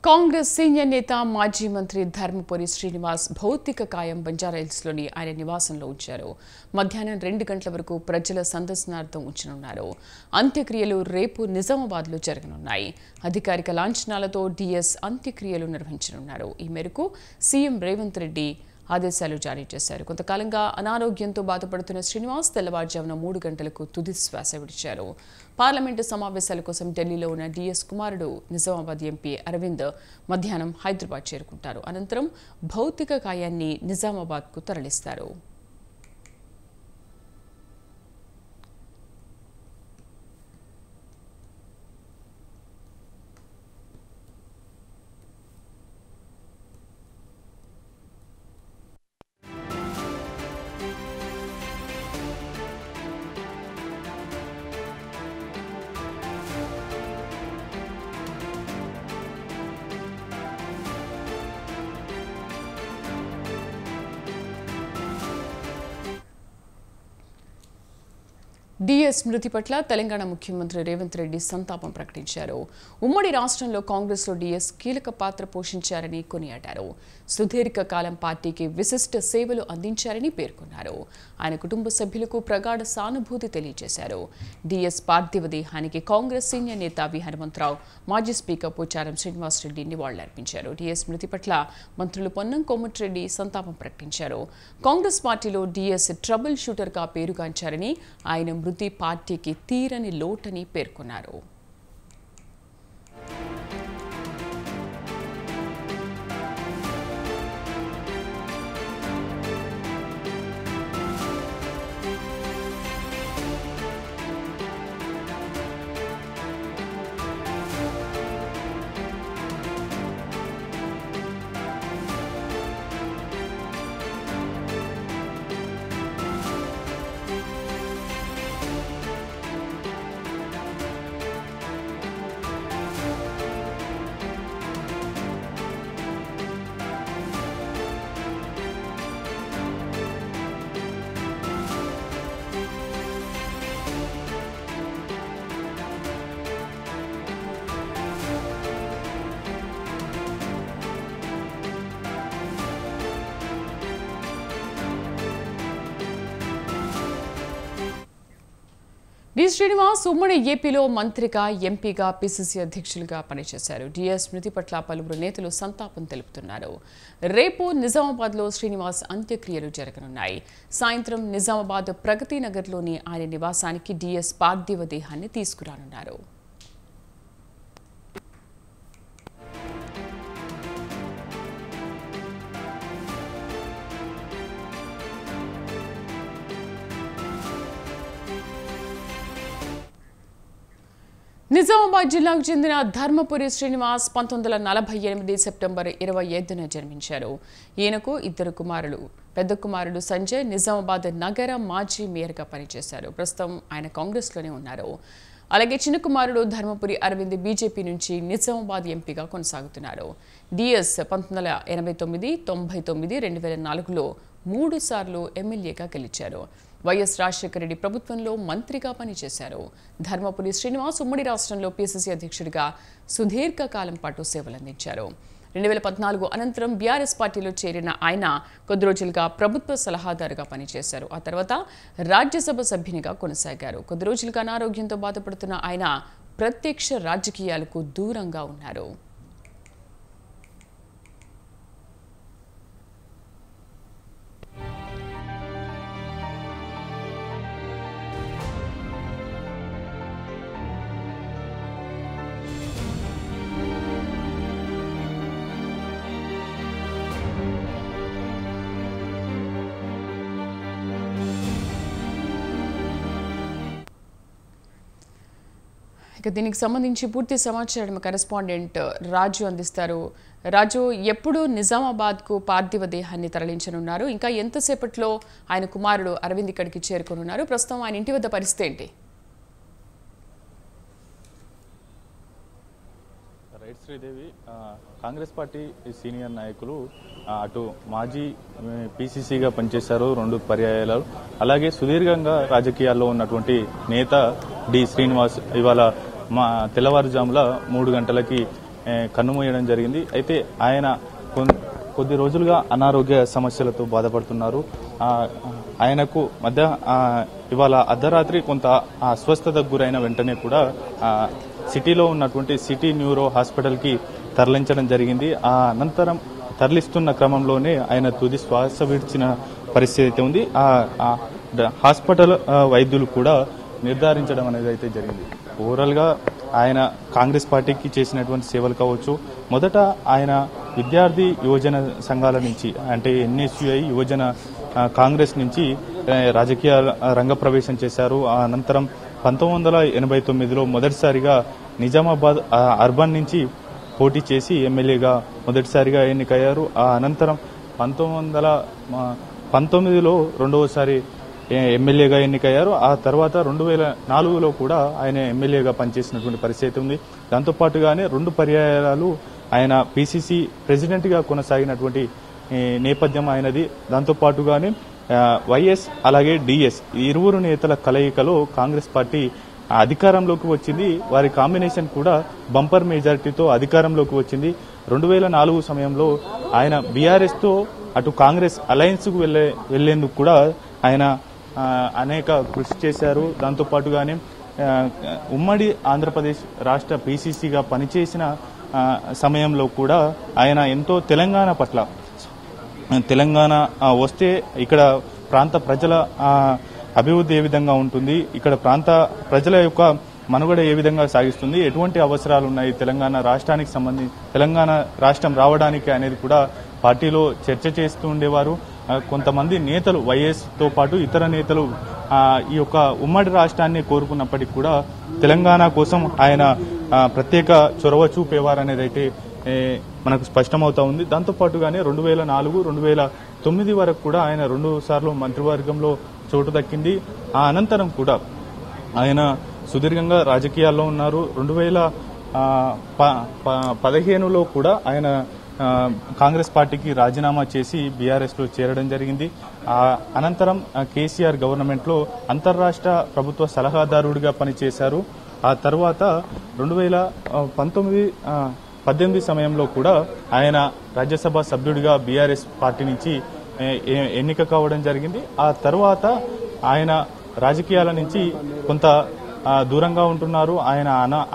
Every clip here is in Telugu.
కాంగ్రెస్ సీనియర్ నేత మాజీ మంత్రి ధర్మపురి శ్రీనివాస్ భౌతిక కాయం బంజారాహిల్స్లోని ఆయన నివాసంలో ఉంచారు. మధ్యాహ్నం 2 గంటల వరకు ప్రజల సందర్శనార్థం ఉంచనున్నారు. అంత్యక్రియలు రేపు నిజామాబాద్లో జరగనున్నాయి. అధికారిక లాంఛనాలతో డీఎస్ అంత్యక్రియలు నిర్వహించనున్నారు. ఈ మేరకు సీఎం రేవంత్ రెడ్డి ఆదేశాలు జారీ చేశారు. కొంతకాలంగా అనారోగ్యంతో బాధపడుతున్న శ్రీనివాస్ తెల్లవారుజామున 3 గంటలకు తుది శ్వాస విడిచారు. పార్లమెంటు సమావేశాల కోసం ఢిల్లీలో ఉన్న డీఎస్ కుమారుడు నిజామాబాద్ ఎంపీ అరవింద్ మధ్యాహ్నం హైదరాబాద్ చేరుకుంటారు. అనంతరం భౌతిక కాయాన్ని నిజామాబాద్కు తరలిస్తారు. డీఎస్ మృతి పట్ల తెలంగాణ ముఖ్యమంత్రి రేవంత్ రెడ్డి సంతాపం ప్రకటించారు. ఉమ్మడి రాష్ట్రంలో కాంగ్రెస్లో డీఎస్ కీలక పాత్ర పోషించారని కొనియాడారు. సుదీర్ఘ కాలం పార్టీకి విశిష్ట సేవలు అందించారని పేర్కొన్నారు. ఆయన కుటుంబ సభ్యులకు ప్రగాఢ సానుభూతి తెలియజేశారు. డీఎస్ పార్థివ దేహానికి కాంగ్రెస్ సీనియర్ నేత వి హనుమంతరావు, మాజీ స్పీకర్ పోచారం శ్రీనివాసరెడ్డి నివాళులర్పించారు. డీఎస్ మృతి పట్ల మంత్రులు పొన్నం కోమటిరెడ్డి సంతాపం ప్రకటించారు. కాంగ్రెస్ పార్టీలో డీఎస్ ట్రబుల్ షూటర్గా పేరుగాంచారని, ఆయన మృతి పార్టీకి తీరని లోటని పేర్కొన్నారు. డి శ్రీనివాస్ ఉమ్మడి ఏపీలో మంత్రిగా, ఎంపీగా, పీసీసీ అధ్యక్షులుగా పనిచేశారు. డీఎస్ మృతి పట్ల పలువురు నేతలు సంతాపం తెలుపుతున్నారు. రేపు నిజామాబాద్లో శ్రీనివాస్ అంత్యక్రియలు జరగనున్నాయి. సాయంత్రం నిజామాబాద్ ప్రగతి నగర్లోని ఆయన నివాసానికి డీఎస్ పార్థివ దేహాన్ని తీసుకురానున్నారు. నిజామాబాద్ జిల్లాకు చెందిన ధర్మపురి శ్రీనివాస్ 1948 సెప్టెంబర్ 25న జన్మించారు. ఈయనకు 2 కుమారులు. పెద్ద కుమారుడు సంజయ్ నిజామాబాద్ నగర మాజీ మేయర్గా పనిచేశారు. ప్రస్తుతం ఆయన కాంగ్రెస్లోనే ఉన్నారు. అలాగే చిన్న కుమారుడు ధర్మపురి అరవింద్ బీజేపీ నుంచి నిజామాబాద్ ఎంపీగా కొనసాగుతున్నారు. డీఎస్ 1989, 99, 2004లో 3 సార్లు ఎమ్మెల్యేగా గెలిచారు. వైఎస్ రాజశేఖర రెడ్డి ప్రభుత్వంలో మంత్రిగా పనిచేశారు. ధర్మపురి శ్రీనివాస్ ఉమ్మడి రాష్ట్రంలో పీసీసీ అధ్యక్షుడిగా సుదీర్ఘకాలం పాటు సేవలందించారు. 2014 అనంతరం బీఆర్ఎస్ పార్టీలో చేరిన ఆయన కొద్ది రోజులుగా ప్రభుత్వ సలహాదారుగా పనిచేశారు. ఆ తర్వాత రాజ్యసభ సభ్యునిగా కొనసాగారు. కొద్ది రోజులుగా అనారోగ్యంతో బాధపడుతున్న ఆయన ప్రత్యక్ష రాజకీయాలకు దూరంగా ఉన్నారు. దీనికి సంబంధించి పూర్తి సమాచారం కరెస్పాండెంట్ రాజు అందిస్తారు. రాజు, ఎప్పుడు నిజామాబాద్కు పార్థివ దేహాన్ని తరలించనున్నారు? ఇంకా ఎంతసేపట్లో ఆయన కుమారుడు అరవింద్ ఇక్కడికి చేరుకోనున్నారు? ప్రస్తుతం ఆయన ఇంటి వద్ద పరిస్థితి ఏంటి? Right Sridevi, Congress party senior నాయకులు అటు మాజీ పీసీసీగా పనిచేశారు 2 పర్యాయాలు, అలాగే సుదీర్ఘంగా రాజకీయాల్లో ఉన్నటువంటి నేత డి శ్రీనివాస్ ఇవాళ తెల్లవారుజాముల 3 గంటలకి కన్నుమూయడం జరిగింది. అయితే ఆయన కొద్ది రోజులుగా అనారోగ్య సమస్యలతో బాధపడుతున్నారు. ఆయనకు మధ్య ఇవాళ అర్ధరాత్రి కొంత అస్వస్థతకు గురైన వెంటనే కూడా సిటీలో ఉన్నటువంటి సిటీ న్యూరో హాస్పిటల్కి తరలించడం జరిగింది. ఆ అనంతరం తరలిస్తున్న క్రమంలోనే ఆయన తుది శ్వాస విడిచిన పరిస్థితి అయితే ఉంది. హాస్పిటల్ వైద్యులు కూడా నిర్ధారించడం అనేది అయితే జరిగింది. ఓవరాల్గా ఆయన కాంగ్రెస్ పార్టీకి చేసినటువంటి సేవలు కావచ్చు, మొదట ఆయన విద్యార్థి యువజన సంఘాల నుంచి అంటే ఎన్ఎస్యుఐ యువజన కాంగ్రెస్ నుంచి రాజకీయ రంగ ప్రవేశం చేశారు. ఆ అనంతరం 1989లో మొదటిసారిగా నిజామాబాద్ అర్బన్ నుంచి పోటీ చేసి ఎమ్మెల్యేగా మొదటిసారిగా ఎన్నికయ్యారు. ఆ అనంతరం 1919లో రెండవసారి ఎమ్మెల్యేగా ఎన్నికయ్యారు. ఆ తర్వాత 2004లో కూడా ఆయన ఎమ్మెల్యేగా పనిచేసినటువంటి పరిస్థితి ఉంది. దాంతోపాటుగానే 2 పర్యాయాలు ఆయన పిసిసి ప్రెసిడెంట్గా కొనసాగినటువంటి నేపథ్యం ఆయనది. దాంతోపాటుగానే వైఎస్ అలాగే డిఎస్ ఇరువురు నేతల కలయికలో కాంగ్రెస్ పార్టీ అధికారంలోకి వచ్చింది. వారి కాంబినేషన్ కూడా బంపర్ మెజారిటీతో అధికారంలోకి వచ్చింది. 2004 సమయంలో ఆయన బీఆర్ఎస్ తో అటు కాంగ్రెస్ అలయన్స్ కు వెళ్లేందుకు కూడా ఆయన అనేక కృషి చేశారు. దాంతోపాటుగానే ఉమ్మడి ఆంధ్రప్రదేశ్ రాష్ట్ర పిసిసిగా పనిచేసిన సమయంలో కూడా ఆయన ఎంతో తెలంగాణ పట్ల తెలంగాణ వస్తే ఇక్కడ ప్రాంత ప్రజల అభివృద్ధి ఏ విధంగా ఉంటుంది, ఇక్కడ ప్రాంత ప్రజల యొక్క మనుగడ ఏ విధంగా సాగిస్తుంది, ఎటువంటి అవసరాలు ఉన్నాయి తెలంగాణ రాష్ట్రానికి సంబంధించి తెలంగాణ రాష్ట్రం రావడానికి అనేది కూడా పార్టీలో చర్చ చేస్తూ ఉండేవారు. కొంతమంది నేతలు వైఎస్ తో పాటు ఇతర నేతలు ఈ యొక్క ఉమ్మడి రాష్ట్రాన్ని కోరుకున్నప్పటికీ కూడా తెలంగాణ కోసం ఆయన ప్రత్యేక చొరవ చూపేవారనేది అయితే మనకు స్పష్టమవుతా ఉంది. దాంతోపాటుగానే 2004, 2009 వరకు కూడా ఆయన 2 సార్లు మంత్రివర్గంలో చోటు దక్కింది. ఆ అనంతరం కూడా ఆయన సుదీర్ఘంగా రాజకీయాల్లో ఉన్నారు. 2015లో కూడా ఆయన కాంగ్రెస్ పార్టీకి రాజీనామా చేసి బీఆర్ఎస్ లో చేరడం జరిగింది. అనంతరం కేసీఆర్ గవర్నమెంట్ లో అంతర్రాష్ట్ర ప్రభుత్వ సలహాదారుడిగా పనిచేశారు. ఆ తర్వాత 2018 సమయంలో కూడా ఆయన రాజ్యసభ సభ్యుడిగా బీఆర్ఎస్ పార్టీ నుంచి ఎన్నిక కావడం జరిగింది. ఆ తర్వాత ఆయన రాజకీయాల నుంచి కొంత దూరంగా ఉంటున్నారు. ఆయన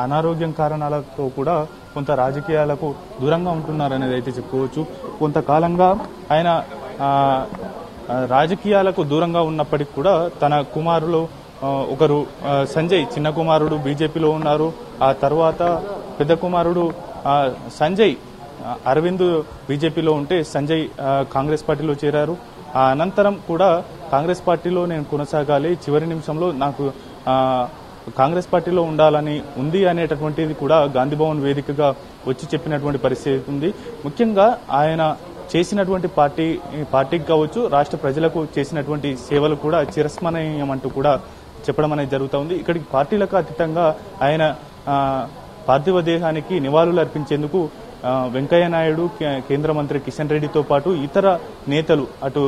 అనారోగ్యం కారణాలతో కూడా కొంత రాజకీయాలకు దూరంగా ఉంటున్నారు అనేది అయితే చెప్పుకోవచ్చు. కొంతకాలంగా ఆయన రాజకీయాలకు దూరంగా ఉన్నప్పటికీ కూడా తన కుమారులు ఒకరు సంజయ్ చిన్న కుమారుడు బీజేపీలో ఉన్నారు. ఆ తర్వాత పెద్ద కుమారుడు సంజయ్ అరవింద్ బీజేపీలో ఉంటే సంజయ్ కాంగ్రెస్ పార్టీలో చేరారు. ఆ అనంతరం కూడా కాంగ్రెస్ పార్టీలో నేను కొనసాగాలి, చివరి నిమిషంలో నాకు కాంగ్రెస్ పార్టీలో ఉండాలని ఉంది అనేటటువంటిది కూడా గాంధీభవన్ వేదికగా వచ్చి చెప్పినటువంటి పరిస్థితి ఉంది. ముఖ్యంగా ఆయన చేసినటువంటి పార్టీకి కావచ్చు, రాష్ట్ర ప్రజలకు చేసినటువంటి సేవలు కూడా చిరస్మరణీయం అంటూ కూడా చెప్పడం అనేది జరుగుతూ ఉంది. ఇక్కడికి పార్టీలకు అతీతంగా ఆయన పార్థివ దేహానికి నివాళులు అర్పించేందుకు వెంకయ్య నాయుడు, కేంద్ర మంత్రి కిషన్ రెడ్డితో పాటు ఇతర నేతలు అటు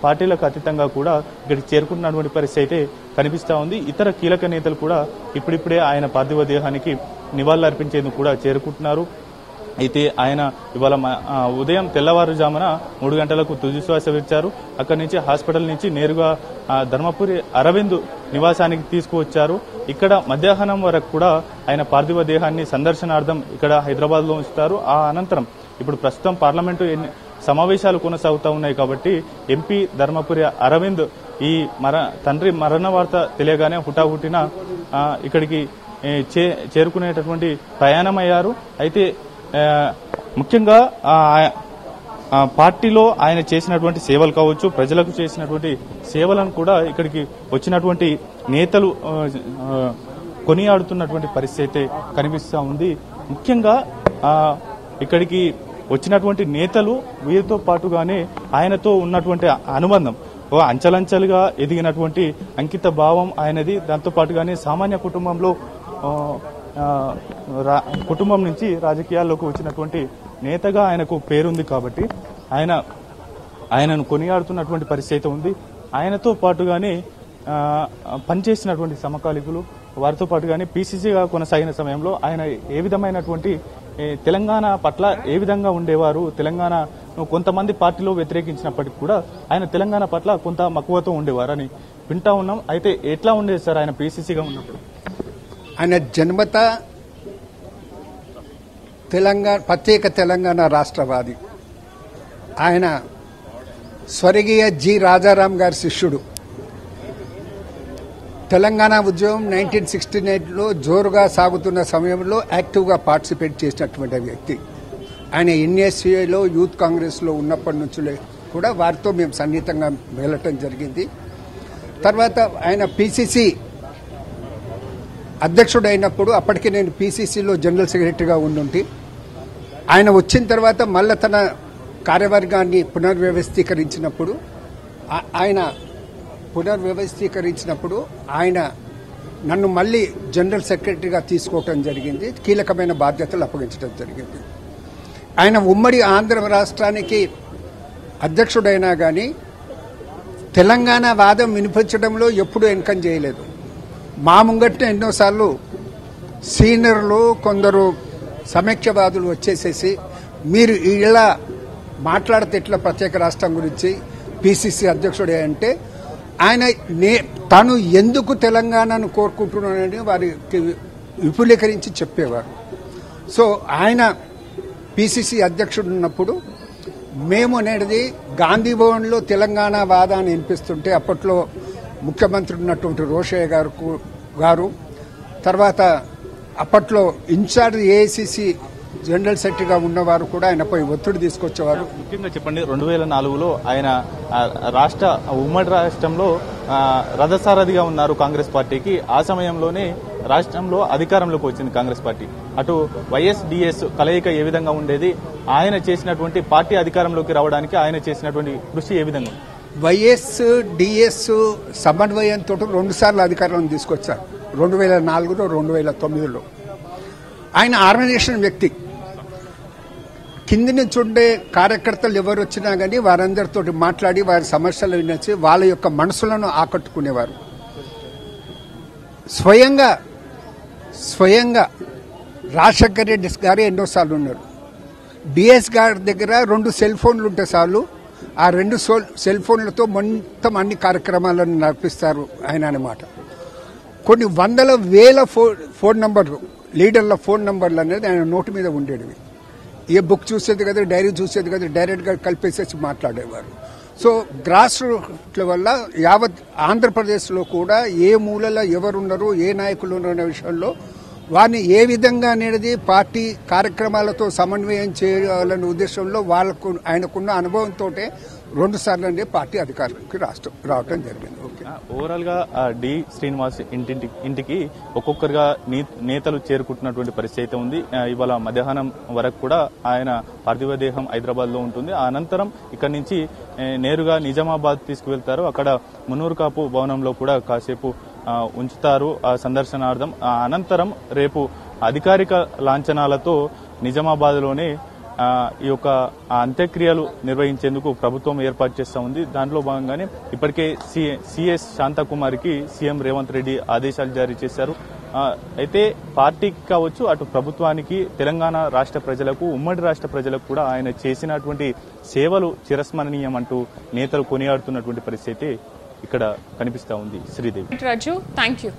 పార్టీలకు అతీతంగా కూడా ఇక్కడికి చేరుకున్నటువంటి పరిస్థితి అయితే కనిపిస్తా ఉంది. ఇతర కీలక నేతలు కూడా ఇప్పుడిప్పుడే ఆయన పార్థివ దేహానికి నివాళులు అర్పించేందుకు కూడా చేరుకుంటున్నారు. అయితే ఆయన ఇవాళ ఉదయం తెల్లవారుజామున 3 గంటలకు తుది శ్వాస విడిచారు. అక్కడి నుంచి హాస్పిటల్ నుంచి నేరుగా ధర్మపురి అరవింద్ నివాసానికి తీసుకువచ్చారు. ఇక్కడ మధ్యాహ్నం వరకు కూడా ఆయన పార్థివ దేహాన్ని సందర్శనార్థం ఇక్కడ హైదరాబాద్ లో ఉంచుతారు. ఆ అనంతరం ఇప్పుడు ప్రస్తుతం పార్లమెంటు సమావేశాలు కొనసాగుతూ ఉన్నాయి కాబట్టి ఎంపీ ధర్మపురి అరవింద్ ఈ తండ్రి మరణ వార్త తెలియగానే హుటాహుటిన ఇక్కడికి చేరుకునేటటువంటి ప్రయాణమయ్యారు. అయితే ముఖ్యంగా పార్టీలో ఆయన చేసినటువంటి సేవలు కావచ్చు, ప్రజలకు చేసినటువంటి సేవలను కూడా ఇక్కడికి వచ్చినటువంటి నేతలు కొనియాడుతున్నటువంటి పరిస్థితి కనిపిస్తూ ఉంది. ముఖ్యంగా ఇక్కడికి వచ్చినటువంటి నేతలు వీరితో పాటుగానే ఆయనతో ఉన్నటువంటి అనుబంధం, అంచలంచలుగా ఎదిగినటువంటి అంకిత భావం ఆయనది. దాంతో పాటుగానే సామాన్య కుటుంబం నుంచి రాజకీయాల్లోకి వచ్చినటువంటి నేతగా ఆయనకు పేరుంది కాబట్టి ఆయనను కొనియాడుతున్నటువంటి పరిస్థితి ఉంది. ఆయనతో పాటుగానే పనిచేసినటువంటి సమకాలీకులు వారితో పాటుగానే పీసీసీగా కొనసాగిన సమయంలో ఆయన ఏ విధమైనటువంటి తెలంగాణ పట్ల ఏ విధంగా ఉండేవారు, తెలంగాణ కొంతమంది పార్టీలో వ్యతిరేకించినప్పటికీ కూడా ఆయన తెలంగాణ పట్ల కొంత మక్కువతో ఉండేవారు అని వింటా ఉన్నాం. అయితే ఎట్లా ఉండేది సార్ ఆయన పిసిసిగా ఉన్నప్పుడు? ఆయన జన్మత ప్రత్యేక తెలంగాణ రాష్ట్రవాది. ఆయన స్వర్గీయ జి రాజారాం గారి శిష్యుడు. తెలంగాణ ఉద్యమం 1968లో జోరుగా సాగుతున్న సమయంలో యాక్టివ్గా పార్టిసిపేట్ చేసినటువంటి వ్యక్తి. ఆయన ఎన్ఎస్సీలో యూత్ కాంగ్రెస్లో ఉన్నప్పటి నుంచి కూడా వారితో మేము సన్నిహితంగా వెళ్ళటం జరిగింది. తర్వాత ఆయన పిసిసి అధ్యక్షుడైనప్పుడు అప్పటికి నేను పిసిసిలో జనరల్ సెక్రటరీగా ఉండుంటి. ఆయన వచ్చిన తర్వాత మళ్ళీ తన కార్యవర్గాన్ని పునర్వ్యవస్థీకరించినప్పుడు ఆయన నన్ను మళ్ళీ జనరల్ సెక్రటరీగా తీసుకోవటం జరిగింది. కీలకమైన బాధ్యతలు అప్పగించడం జరిగింది. ఆయన ఉమ్మడి ఆంధ్ర రాష్ట్రానికి అధ్యక్షుడైనా కానీ తెలంగాణ వాదం వినిపించడంలో ఎప్పుడూ వెనకం చేయలేదు. మా ముంగట్నే ఎన్నోసార్లు సీనియర్లు కొందరు సమైక్యవాదులు వచ్చేసేసి మీరు ఇలా మాట్లాడితే ఎట్లా ప్రత్యేక రాష్ట్రం గురించి పిసిసి అధ్యక్షుడే అంటే ఆయన తాను ఎందుకు తెలంగాణను కోరుకుంటున్నానని వారికి విపులీకరించి చెప్పేవారు. సో ఆయన పిసిసి అధ్యక్షుడు ఉన్నప్పుడు మేము అనేది గాంధీ భవన్లో తెలంగాణ వాదాన్ని వినిపిస్తుంటే అప్పట్లో ముఖ్యమంత్రి ఉన్నటువంటి రోషయ్య గారు తర్వాత అప్పట్లో ఇన్ఛార్జ్ ఏఐసిసి జనరల్ సెక్రటరీగా ఉన్నవారు కూడా ఆయనపై ఒత్తిడి తీసుకొచ్చేవారు. ముఖ్యంగా చెప్పండి, 2004లో ఆయన ఉమ్మడి రాష్ట్రంలో రథసారథిగా ఉన్నారు కాంగ్రెస్ పార్టీకి. ఆ సమయంలోనే రాష్ట్రంలో అధికారంలోకి వచ్చింది కాంగ్రెస్ పార్టీ. అటు వైఎస్డిఎస్ కలయిక ఏ విధంగా ఉండేది, ఆయన చేసినటువంటి పార్టీ అధికారంలోకి రావడానికి ఆయన చేసినటువంటి కృషి ఏ విధంగా? వైఎస్డిఎస్ సమన్వయంతో 2 సార్లు అధికారం తీసుకొచ్చారు, 2004లో 2009లో. ఆయన ఆర్గనైజేషన్ వ్యక్తి. కింది నుంచి ఉండే కార్యకర్తలు ఎవరు వచ్చినా కానీ వారందరితో మాట్లాడి వారి సమస్యలు వినొచ్చి వాళ్ళ యొక్క మనసులను ఆకట్టుకునేవారు. స్వయంగా రాజశేఖర రెడ్డి గారు ఎన్నోసార్లు ఉన్నారు. డిఎస్ గారి దగ్గర 2 సెల్ ఫోన్లు ఉంటే చాలు, ఆ 2 సెల్ ఫోన్లతో మొత్తం అన్ని కార్యక్రమాలను నడిపిస్తారు ఆయన అన్నమాట. కొన్ని వందల వేల ఫోన్ నంబర్లు, లీడర్ల ఫోన్ నంబర్లు అనేది ఆయన నోటి మీద ఉండేవి. ఏ బుక్ చూసేది కదా, డైరీ చూసేది కదా, డైరెక్ట్గా కలిపేసేసి మాట్లాడేవారు. సో గ్రాస్ రూట్ల వల్ల యావత్ ఆంధ్రప్రదేశ్లో కూడా ఏ మూలలో ఎవరున్నారు, ఏ నాయకులు ఉన్నారనే విషయంలో వారిని ఏ విధంగా అనేది పార్టీ కార్యక్రమాలతో సమన్వయం చేయాలనే ఉద్దేశంలో ఆయనకున్న అనుభవంతో 2 సార్లు పార్టీ అధికారానికి రావడం జరిగింది. ఓవరాల్ గా డి శ్రీనివాస్ ఇంటికి ఒక్కొక్కరుగా నేతలు చేరుకుంటున్నటువంటి పరిస్థితి ఉంది. ఇవాళ మధ్యాహ్నం వరకు కూడా ఆయన పార్థివ దేహం హైదరాబాద్ లో ఉంటుంది. అనంతరం ఇక్కడి నుంచి నేరుగా నిజామాబాద్ తీసుకువెళ్తారు. అక్కడ మున్నూరు కాపు భవనంలో కూడా కాసేపు ఉంచుతారు సందర్శనార్థం. అనంతరం రేపు అధికారిక లాంఛనాలతో నిజామాబాద్ లోనే ఈ యొక్క అంత్యక్రియలు నిర్వహించేందుకు ప్రభుత్వం ఏర్పాటు చేస్తా ఉంది. దాంట్లో భాగంగానే ఇప్పటికే సిఎస్ శాంతకుమారికి సీఎం రేవంత్ రెడ్డి ఆదేశాలు జారీ చేశారు. అయితే పార్టీకి కావచ్చు, అటు ప్రభుత్వానికి, తెలంగాణ రాష్ట్ర ప్రజలకు, ఉమ్మడి రాష్ట్ర ప్రజలకు కూడా ఆయన చేసినటువంటి సేవలు చిరస్మరణీయం అంటూ నేతలు కొనియాడుతున్నటువంటి పరిస్థితి ఇక్కడ కనిపిస్తా ఉంది. శ్రీదేవి. రాజు, థ్యాంక్ యూ.